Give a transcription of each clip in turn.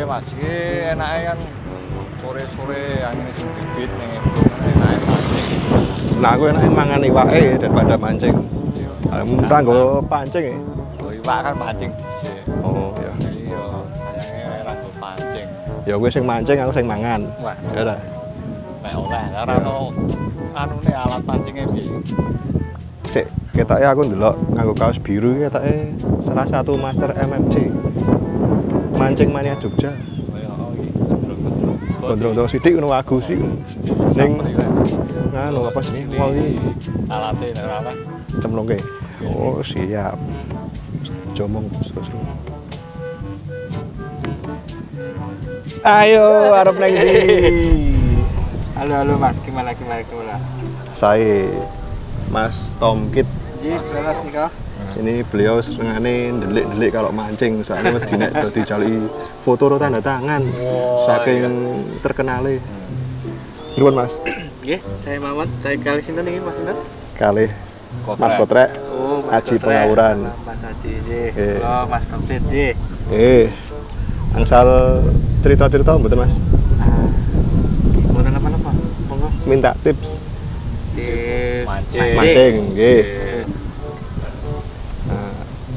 Oke Mas, iki enake kan sore-sore angin sing bibit ning embung enake mancing. Nah aku enake mangan iwake daripada mancing. Mudah nggo pancing ya. Oh, iwak kan mancing dhisik. Oh iya. Iya, sayangnya ora nggo pancing. Ya gue sing mancing, aku sing mangan. Wah, Ya udah. nek oleh ora ono anune alat pancingnya piye. Sik, ketoke aku ndelok nganggo kaos biru iki ketoke salah satu master MMC. Mancing Mania Jogja. Oh iki. Gondrong-gondrong sithik ngono bagus sih. Ning nganu apa sih? Wong iki alate nek ora apa. cemplungke. Oh, siap. Jomong terus. Ayo, arep nang ndi? Halo Mas, gimana? Saya Mas Tomkit. Iya, beres nih kak. Ini beliau senengane ndelik-ndelik kalau mancing, soalnya wedi nek do dijaluki foto tanda tangan. Saking terkenale. Nuwun Mas. Nggih, saya Mamat. Saya kali sinten iki Mas sinten? Kalih Mas Kotrek. Oh, Mas Aji Kotrek. Pengawuran. Mas Aji nggih. Nggih. Halo Mas Tomsit nggih. Angsal cerita-cerita mboten Mas? Mboten apa-apa. Monggo. Minta tips Di mancing, nggih. Nah,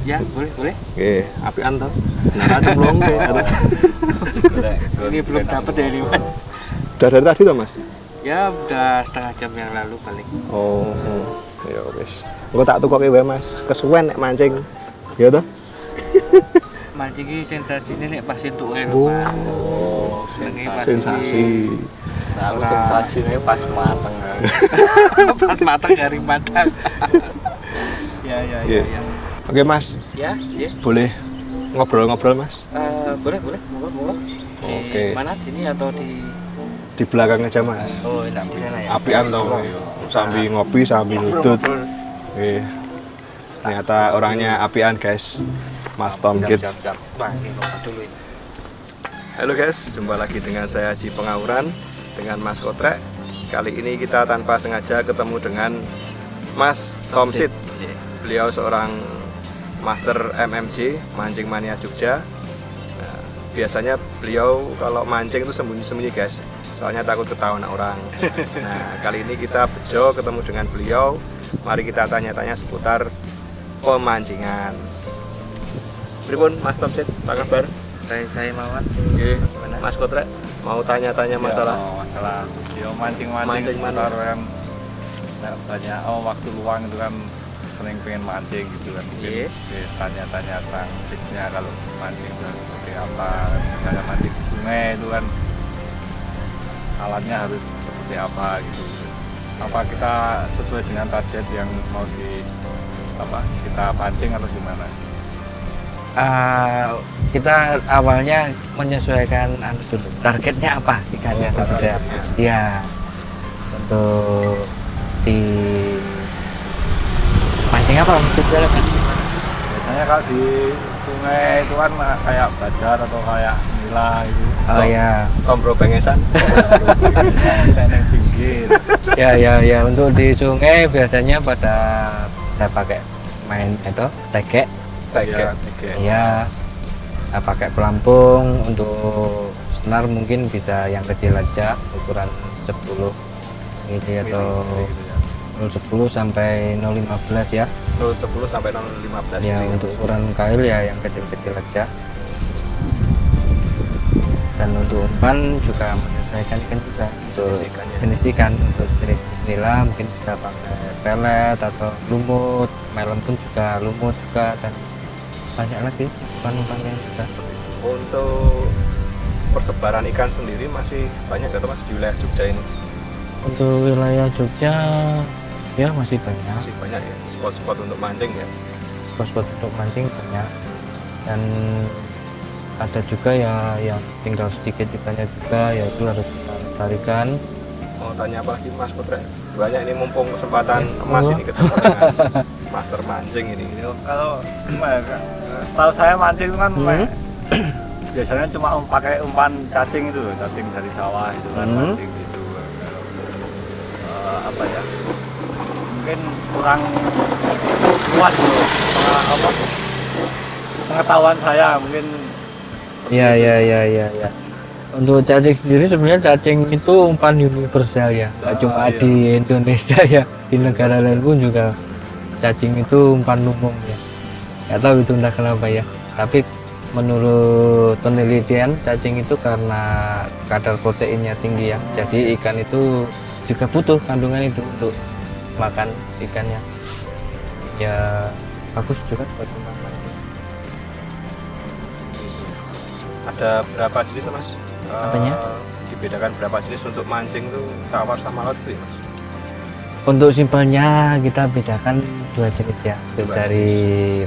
Ya, boleh. nggih, apian to. Nah, cemplung nggih. Ini belum dapat ya ini Mas. Udah dari tadi toh Mas? Ya, udah setengah jam yang lalu paling. Oh, ya wis. Engko tak tukoke wae Mas. Kesuwen nek mancing. Ya toh? Mancing iki sensasine nek pas entuke lho, Oh, Mas. Senenge pas sensasi. Nah, aku sensasine pas mateng. pas matang dari matang. Ya. Iya. Oke Mas, Ya. boleh ngobrol-ngobrol Mas? Boleh, monggo. Oke. Di mana sini atau di Di belakang aja Mas. Oh, enak di sana ya. Apian toh. Sambil ngopi, sambil nudut. Oke. Ternyata orangnya apian guys. Mas Tomkit. Siap. Bang, ini ngobrol dulu ini. Halo guys, jumpa lagi dengan saya Aji Pengawuran dengan Mas Kotrek. Kali ini kita tanpa sengaja ketemu dengan Mas Tomsit. Beliau seorang master MMC, Mancing Mania Jogja. Nah, biasanya beliau kalau mancing itu sembunyi-sembunyi guys, soalnya takut ketahuan orang. Nah, kali ini kita bejo ketemu dengan beliau. Mari kita tanya-tanya seputar pemancingan. Pripun Mas Tomsit, apa kabar? Saya Mamat. Oke, Mas Kotrek mau tanya-tanya masalah Yo mancing Mancing seputar kan banyak waktu luang itu kan sering pengen mancing gitu kan. Iya. Tanya-tanya tentang tipsnya kalau mancing itu seperti apa. Misalnya mancing di sungai itu kan alatnya harus seperti apa gitu. Apa kita sesuai dengan target yang mau kita pancing atau gimana? Kita awalnya menyesuaikan dulu. Targetnya apa ikannya sebetulnya? Ya, untuk di mancing apa maksudnya kan? Biasanya kalau di sungai itu kan kayak bajar atau kayak nila gitu. Oh ya, Tombro bengesan. Yang pinggir. ya untuk di sungai biasanya pada saya pakai main itu tegek. Tegek. Iya, pakai pelampung. Untuk senar mungkin bisa yang kecil aja, ukuran 10 ini atau 010 sampai 015 ya. 010 sampai 015. Ya untuk ukuran kail ya yang kecil-kecil aja. Dan untuk umpan juga menyesuaikan ikan juga. Untuk jenis ikan, untuk jenis nila mungkin bisa pakai pelet atau lumut. Melon pun juga lumut juga, dan banyak lagi umpan-umpannya juga. Untuk persebaran ikan sendiri masih banyak atau Mas di wilayah Jogja ini? Untuk wilayah Jogja ya masih banyak. Masih banyak ya spot-spot untuk mancing ya. Spot-spot untuk mancing banyak, dan ada juga ya yang tinggal sedikit ikannya juga, ya itu harus kita lestarikan. Mau tanya apa lagi Mas Kotrek? Banyak ini mumpung kesempatan emas ini ketemu dengan master mancing ini. Kalau gimana kan? Setahu saya mancing itu kan biasanya cuma pakai umpan cacing itu, cacing dari sawah itu kan mancing gitu. Apa ya? Mungkin kurang luas loh. Pengetahuan saya mungkin Ya. Untuk cacing sendiri sebenarnya cacing itu umpan universal ya, nggak cuma iya. di Indonesia ya, di negara lain pun juga cacing itu umpan umum ya. Nggak tahu itu entah kenapa ya. Tapi menurut penelitian cacing itu karena kadar proteinnya tinggi ya, jadi ikan itu juga butuh kandungan itu untuk makan ikannya. Ya bagus juga buat umpan mancing. Ada berapa jenis Mas? Apanya? Dibedakan berapa jenis untuk mancing tuh tawar sama laut itu ya, Mas? Untuk simpelnya kita bedakan 2 jenis ya, itu Dua dari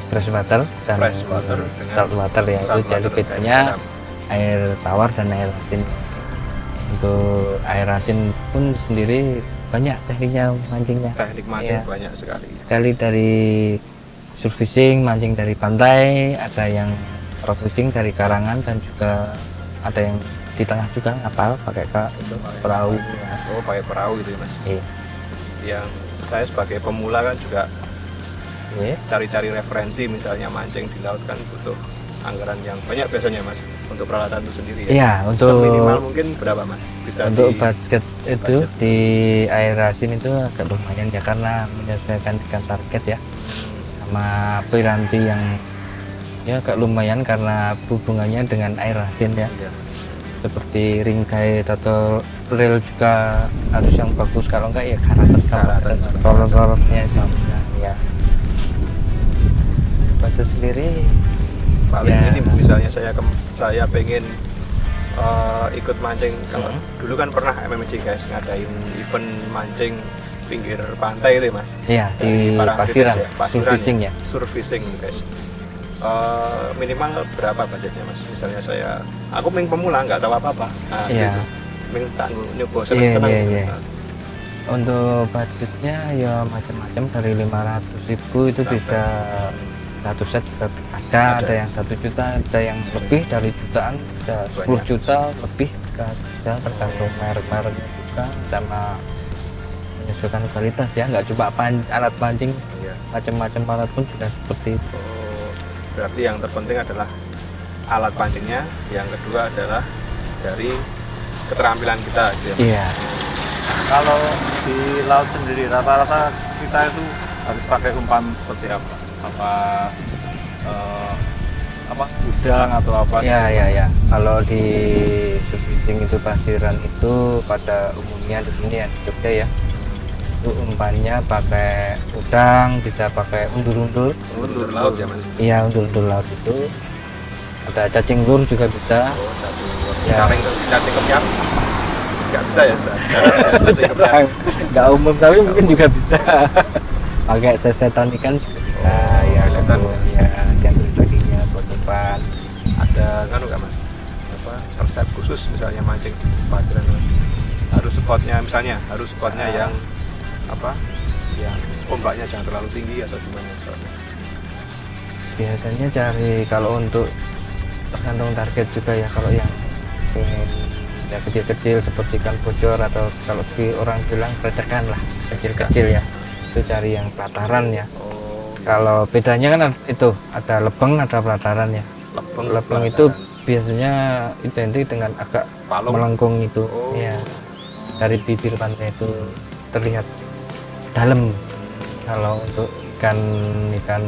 freshwater dan Freshwater dengan saltwater ya. Itu saltwater. jadi bedanya air tawar dan air asin. Untuk air asin pun sendiri banyak tekniknya mancingnya. Teknik mancing Iya. banyak sekali. Sekali dari surfishing, mancing dari pantai, ada yang rock fishing dari karangan, dan juga ada yang di tengah juga kapal pakai perahu. Oh, pakai perahu itu ya, Mas. Iya. Yang saya sebagai pemula kan juga Iya. cari-cari referensi, misalnya mancing di laut kan butuh anggaran yang banyak biasanya, Mas, untuk peralatan itu sendiri ya. Iya, untuk Minimal mungkin berapa, Mas? Bisa untuk di basket itu budget. di air asin itu agak lumayan ya, karena menyesuaikan dengan target ya, sama piranti yang ya agak lumayan karena hubungannya dengan air asin ya, Iya. seperti ring kait atau reel juga harus yang bagus, kalau enggak ya karat roller-rollernya ya. Batu sendiri Paling ya. ini misalnya saya pengen ikut mancing. Kalau dulu kan pernah MMC guys ngadain event mancing pinggir pantai itu ya, Mas. Iya, di Parangtritis Pasiran, ya, surfishing ya. Surfishing guys. Minimal berapa budgetnya, Mas? Misalnya aku pengen pemula nggak tahu apa-apa. Nah, Iya. gitu. Pengen tak nyoba Iya, seneng-seneng. iya. Nah, Untuk budgetnya ya macam-macam, dari 500.000 itu Sampai. bisa satu set juga ada Ada. yang 1 juta, ada yang lebih dari jutaan, bisa 10 Banyak. juta lebih juga bisa, tergantung merek-mereknya juga sama menyesuaikan kualitas ya, nggak cuma alat pancing, iya. macam-macam alat pun juga seperti itu. Oh, berarti yang terpenting adalah alat pancingnya, yang kedua adalah dari keterampilan kita gitu ya, Mas? Iya. Kalau di laut sendiri rata-rata kita itu harus pakai umpan seperti apa? Udang atau apa? Ya. Kalau di surfishing itu Pasiran itu pada umumnya di sini ya, di Jogja ya, itu umpannya pakai udang, bisa pakai undur-undur. Undur laut ya, Mas? Iya, undur-undur laut itu. Ada cacing lur juga bisa. Oh, cacing Ya. cacing kepiang nggak bisa ya, cacing kepiang. Nggak umum tapi mungkin juga bisa. Pakai sesetan ikan juga bisa. Oh, Ya, sesetan. ya, diambil baginya buat umpan. Ada kan nggak, Mas, resep khusus misalnya mancing Pasiran, Mas? Harus spotnya yang yang ombaknya jangan terlalu tinggi atau gimana? Biasanya cari, kalau untuk tergantung target juga ya, kalau yang pengen ya kecil-kecil seperti ikan bocor, atau kalau orang bilang recekan lah, kecil-kecil ya, itu cari yang pelataran ya. Oh, Kalau bedanya kan itu ada lebeng, ada pelataran ya. Lebeng itu biasanya identik dengan agak palung. melengkung itu. Oh. Ya, dari bibir pantai itu terlihat dalam. Kalau untuk ikan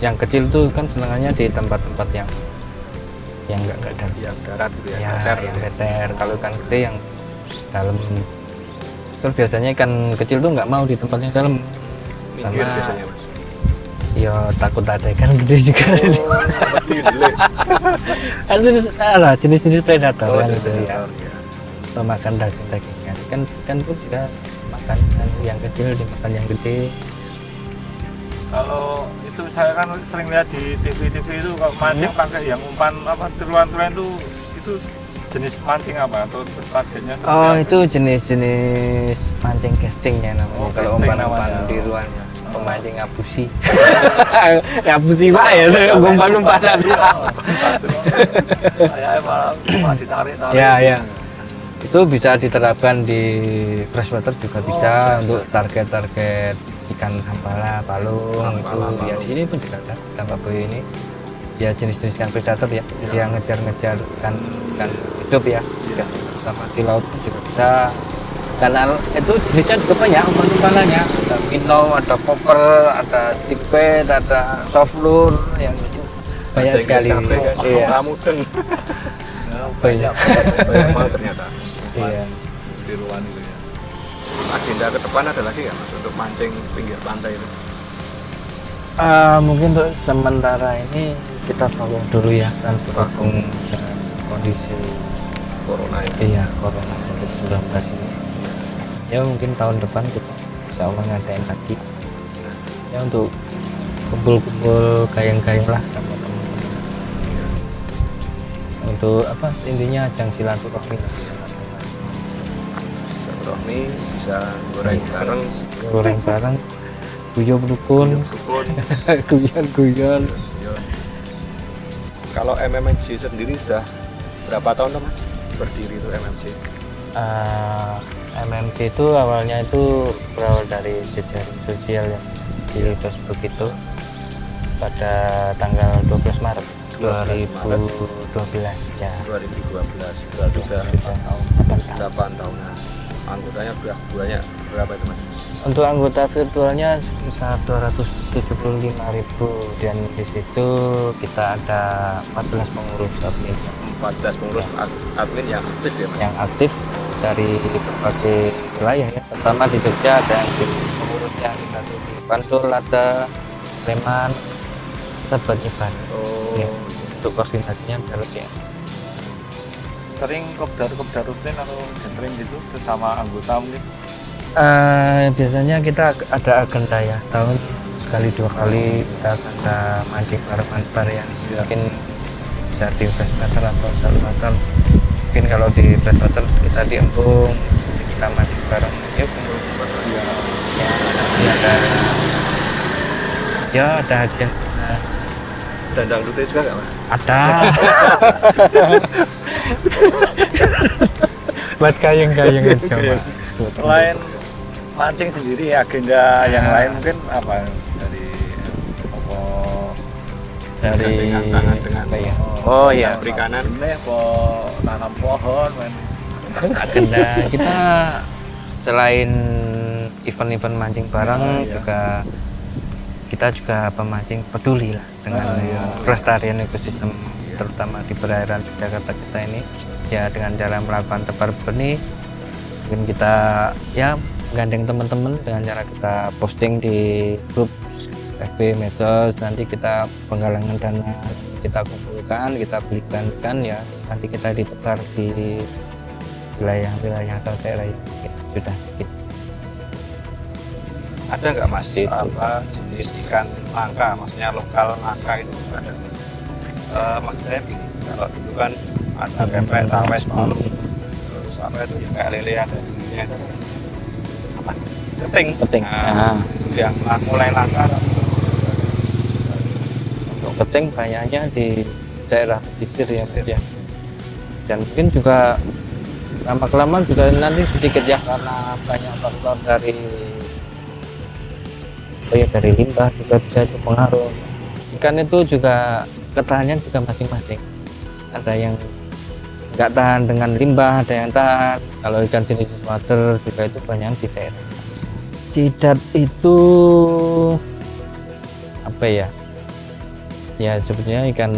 yang kecil tuh kan senangannya di tempat-tempat yang enggak dalam. yang darat gitu ya, Ya, datar yang gitu ya. datar. Kalau ikan gede yang dalam. Terus biasanya ikan kecil tuh nggak mau di tempat yang dalam. Minggir Karena- biasanya, Mas. Ya takut ada ikan gede juga. Seperti dulu. Kan itu jenis-jenis predator Oh, kan jadi itu ya. datar, ya. Memakan daging-dagingan. Kan pun juga makan kan, yang kecil dimakan yang gede. Kalau itu saya kan sering lihat di TV itu kalau mancing pakai yang umpan tiruan-tiruan itu jenis mancing apa atau targetnya seperti Oh, apa? itu jenis mancing casting ya namanya. Oh, Kalau casting umpan-umpan namanya. tiruan ya. Pemancing ngapusi. Ngapusi Pak ya, umpan-umpanan. Saya malah ditarik-tarik. Ya. Itu bisa diterapkan di freshwater juga bisa, untuk target-target ikan hampala, palung itu. Hampala, Ya palung. di sini pun juga ada di Tambak Boyo ini. ya jenis-jenis ikan predator ya, jadi yang ngejar-ngejar ikan hidup ya, sama di laut pun juga bisa. Dan itu jenisnya juga banyak, umpan-umpanannya ada minnow, ada popper, ada stickbait, ada soft lure, yang itu banyak sekali. Iya. Ramudeng. Banyak. Banyak ternyata. Iya. Di luar itu ya. Agenda ke depan ada lagi nggak Mas untuk mancing pinggir pantai itu? Mungkin untuk sementara ini kita vakum dulu ya, kan vakum dengan kondisi Corona ini. iya corona COVID-19 ini. Ya mungkin tahun depan kita insya Allah ngadain lagi. Ya untuk kumpul-kumpul gayeng-gayeng lah sama teman-teman. Untuk apa intinya ajang silaturahmi. Silaturahmi bisa goreng bareng. Goreng bareng, guyon rukun, Rukun. guyon. Kalau MMC sendiri sudah berapa tahun Mas berdiri itu MMC? MMC itu awalnya itu berawal dari jejaring sosial yang di Facebook itu pada tanggal 12 Maret 2012 ya. 2012 berarti sudah 8 tahun. Anggotanya sudah banyak berapa itu Mas? Untuk anggota virtualnya sekitar 275.000 dan di situ kita ada 14 pengurus admin. 14 pengurus admin yang aktif ya Mas? Yang aktif dari berbagai wilayah ya. Pertama di Jogja ada yang di pengurusnya kita tuh di Bantul, ada Sleman, Tebet, Nyeban. Oh. Ya, untuk koordinasinya benar ya. Sering kopdar rutin atau gathering gitu bersama anggota mungkin? Biasanya kita ada agenda ya, setahun sekali 2 kali kita agenda mancing bareng yang mungkin bisa di freshwater atau saltwater. Mungkin kalau di freshwater kita di Embung, kita mancing bareng yuk ya ada hadiah. Dan dangdutnya juga nggak Mas? Ada. Buat kayang-kayang aja Mas. Selain mancing sendiri agenda yang lain mungkin apa apa dari tangan dengan apa ya? Oh iya, perikanan. ini apa tanam pohon men. agenda kita selain event-event mancing bareng iya. juga kita juga pemancing peduli lah dengan pelestarian ekosistem terutama di perairan Yogyakarta kita ini ya, dengan cara melakukan tebar benih. Mungkin kita ya gandeng teman-teman dengan cara kita posting di grup FB medsos, nanti kita penggalangan dana kita kumpulkan, kita belikan kan ya, nanti kita ditebar di wilayah-wilayah atau daerah yang sudah sedikit. Ada nggak Mas apa jenis ikan langka, maksudnya lokal langka itu ada? Maksud saya begini, kalau dulu kan ada pempek, tawes, palu, terus apa itu yang kayak lele ada dulunya itu apa? Keting. Nah, yang mulai langka. Untuk keting banyaknya di daerah pesisir ya Mas ya. Dan mungkin juga lama-kelamaan juga nanti sedikit ya, karena banyak faktor dari dari limbah juga bisa itu pengaruh. Ikan itu juga ketahanan juga masing-masing. Ada yang nggak tahan dengan limbah, ada yang tahan. Kalau ikan jenis water juga itu banyak di daerah. Sidat itu apa ya? Ya sebetulnya ikan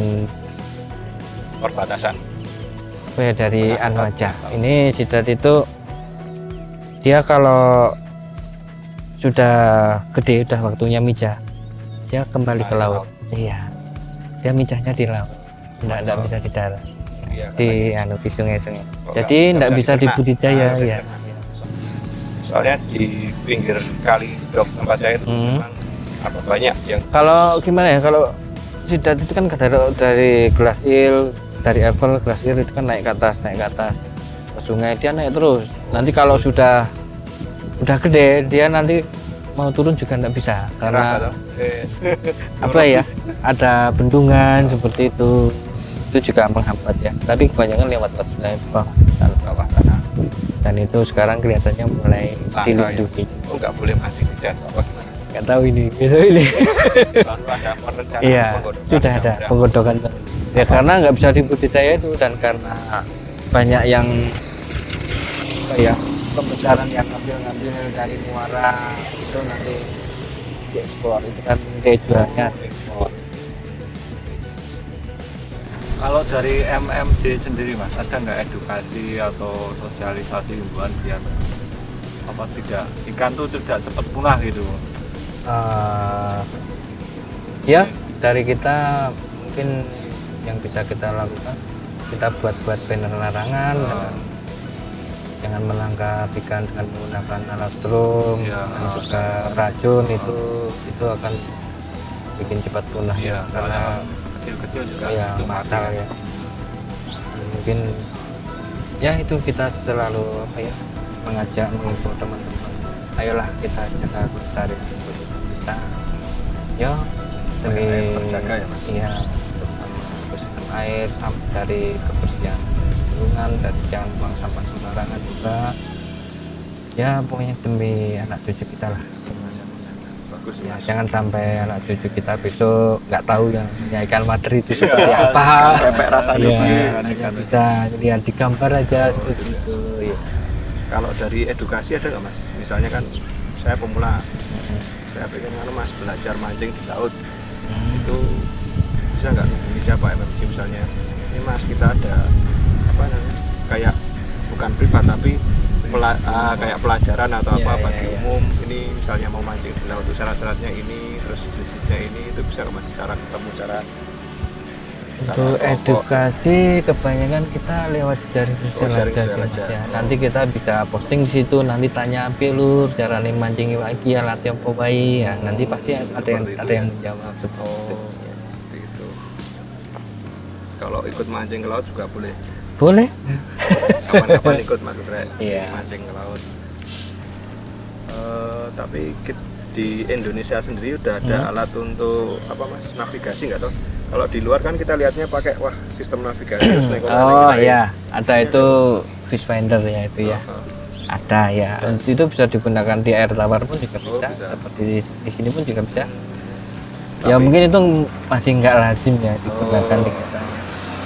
Perbatasan. apa ya, dari anu aja. Ini sidat itu dia kalau sudah gede, udah waktunya mijah, dia kembali ke laut. Iya, dia mijahnya di laut, enggak bisa di darat, Iya, di sungai-sungai. Jadi enggak bisa dibudidaya ya. Soalnya di pinggir kali dok tempat saya itu memang apa banyak yang Kalau gimana ya, kalau sidat itu kan dari glass eel, dari level glass eel itu kan naik ke atas ke sungai, dia naik terus. Nanti kalau udah gede, dia nanti mau turun juga enggak bisa karena apa ya, ada bendungan seperti itu juga menghambat ya. Tapi kebanyakan lewat sungai bawah tanah, dan itu sekarang kelihatannya mulai dilindungi. Oh, nggak boleh mancing di darat apa gimana? nggak tahu ini besok ini. Lalu ada perencanaan Iya, penggodokan sudah ada yang penggodokan. Ya karena nggak bisa dibudidaya itu dan karena banyak yang apa ya pembesaran yang ngambil dari muara itu nanti diekspor itu kan jualnya diekspor. Kalau dari MMJ sendiri Mas, ada nggak edukasi atau sosialisasi himbauan biar apa tidak ikan tuh tidak cepat punah gitu? Ya dari kita mungkin yang bisa kita lakukan, kita buat banner larangan, jangan menangkap ikan dengan menggunakan alat strum Ya, dan juga racun, itu akan bikin cepat punah Iya, ya, karena kecil-kecil juga ya itu mati. masal ya. Mungkin ya itu kita selalu apa ya mengajak mengimbau teman-teman, ayolah kita jaga kelestarian kita ya demi Air terjaga ya, Mas? iya, terutama ekosistem air sampai dari kebersihan lingkungan, dari jangan buang sampah sembarangan juga ya, pokoknya demi anak cucu kita lah. bagus Ya, Mas. jangan sampai anak cucu kita besok nggak tahu yang punya ikan materi itu seperti Iya, apa. Pepek rasanya Iya, begini. hanya bisa lihat di gambar aja seperti itu. Ya. Kalau dari edukasi ada nggak Mas? Misalnya kan saya pemula, saya pengen Mas belajar mancing di laut, itu bisa nggak hubungi siapa MMJ misalnya? Ini Mas kita ada apa namanya? Kayak bukan privat tapi kayak pelajaran atau Iya, apa iya, bagi iya. umum. Ini misalnya mau mancing di laut, syarat-syaratnya ini, terus jenisnya ini, itu bisa nggak Mas? Cara ketemu cara Untuk kelompok. edukasi kebanyakan kita lewat jejaring sosial jejaring aja sih sosial Mas aja. ya. Nanti kita bisa posting di situ, nanti tanya pelur cara mancing lagi ya latihan apa bayi ya. Nanti pasti ada yang Seperti itu ada ya. yang menjawab seperti itu. seperti itu. Kalau ikut mancing ke laut juga boleh. Boleh? Kapan-kapan ikut Mas Rek, Iya. mancing ke laut. Tapi di Indonesia sendiri udah ada alat untuk apa Mas navigasi nggak toh? Kalau di luar kan kita lihatnya pakai wah sistem navigasi. terus naik kolam Oh naik ya, ada itu fish finder ya itu ya. Ada ya. Itu bisa digunakan di air tawar pun juga Oh, bisa. bisa. Seperti di sini pun juga bisa. Ya mungkin itu masih nggak lazim ya digunakan di kita.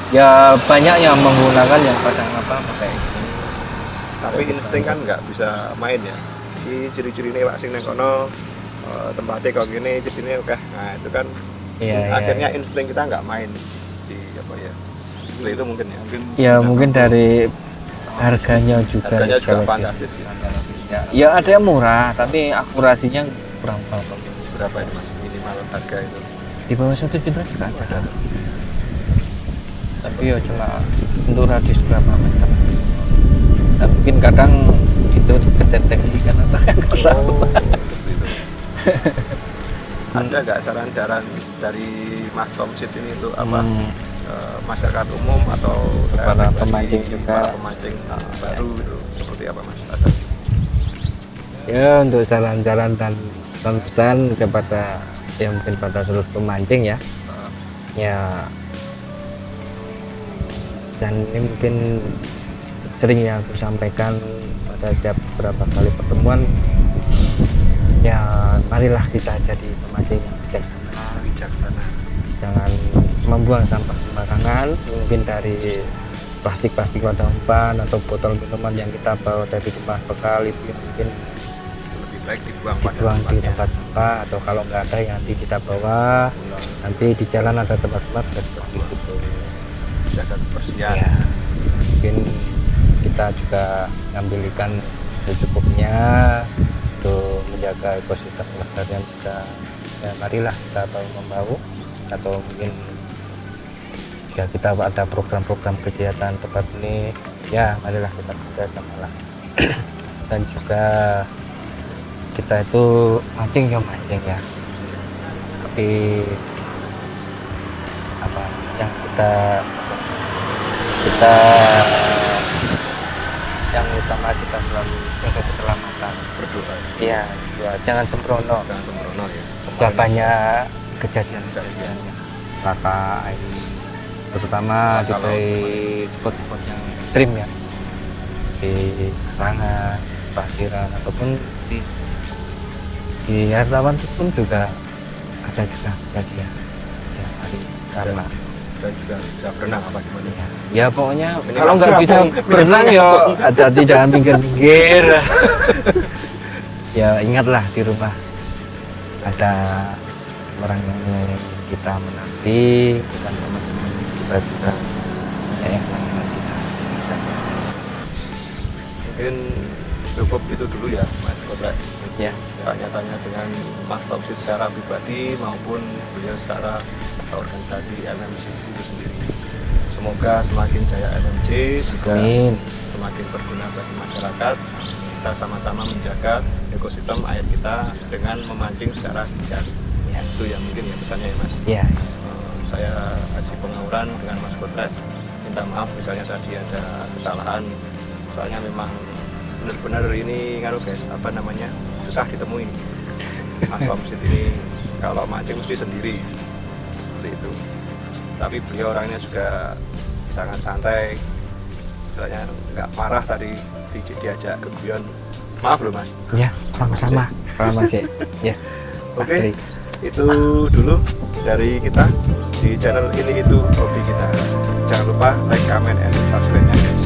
Ya banyak yang menggunakan yang pada apa pakai itu. Tapi insting kan nggak bisa main ya. Ini ciri-ciri ini Pak sing neng kono tempatnya kok gini di sini oke. Nah itu kan Iya, akhirnya iya. insting kita nggak main di apa ya. Seperti itu mungkin ya. Ya mungkin dari harganya juga. Harganya juga sekali lagi. fantastis. Ya ada yang murah tapi akurasinya kurang bagus. Berapa ini Mas minimal harga itu? Di bawah 1 juta juga ada. Tapi ya cuma untuk radius berapa meter. Dan mungkin kadang itu kedeteksi ikan atau yang kurang. Seperti itu. Ada nggak saran-saran dari Mas Tomsit ini untuk apa masyarakat umum atau saya Para pribadi, pemancing juga. para pemancing baru itu seperti apa Mas? Ada? Ya untuk saran-saran dan pesan-pesan kepada ya mungkin pada seluruh pemancing ya. Ya dan ini mungkin sering ya aku sampaikan pada setiap beberapa kali pertemuan ya marilah kita jadi pemancing yang Bijaksana. jangan membuang sampah sembarangan, mungkin dari plastik-plastik wadah umpan atau botol minuman yang kita bawa dari rumah bekal itu yang mungkin Lebih baik dibuang pada dibuang di tempatnya. tempat sampah, atau kalau nggak ada yang nanti kita bawa, nanti di jalan ada tempat sampah bisa dibuang di situ. Jaga kebersihan. Ya, mungkin kita juga ngambil ikan secukupnya untuk menjaga ekosistem kelestarian juga. Ya, marilah kita tahu membau, atau mungkin jika kita ada program-program kegiatan tempat ini, ya marilah kita bekerja sama lah. Dan juga kita itu mancing ya mancing ya, tapi apa yang kita yang utama kita selalu jaga keselamatan. Berdoa. Iya, ya, jangan sembrono. Jangan sembrono ya. Sudah banyak kejadian Kejadian. laka ini, terutama Laka di spot-spot yang ekstrim ya, di Rangan, Pasiran ataupun di di air tawar pun juga ada juga kejadian ya hari karena Dan juga bisa berenang apa gimana? ya pokoknya Ini kalau nggak apa? bisa berenang ya hati-hati jangan pinggir-pinggir. Ya ingatlah di rumah ada orang yang menyayangi kita menanti, bukan teman-teman kita juga yang sayang kita. Itu saja. Mungkin cukup itu dulu ya Mas Kotrek. Ya. Tanya-tanya dengan Mas Tomsit secara pribadi maupun beliau secara organisasi MMC itu sendiri. Semoga semakin jaya MMC juga Amin. semakin berguna bagi masyarakat. Kita sama-sama menjaga ekosistem air kita dengan memancing secara bijak. Ya. Itu yang mungkin ya pesannya ya Mas. Ya. Saya Haji Pengauran dengan Mas Kotrek minta maaf misalnya tadi ada kesalahan, soalnya memang benar-benar ini ngaruh guys, apa namanya, susah ditemui. Mas Tomsit ini kalau mancing mesti sendiri seperti itu, tapi beliau orangnya juga sangat santai, misalnya nggak marah tadi diajak ke guyon. Maaf loh Mas. Ya, sama-sama. Selamat sih. Ya. Oke, itu dulu dari kita di channel ini, itu hobi kita. Jangan lupa like, comment, and subscribe-nya.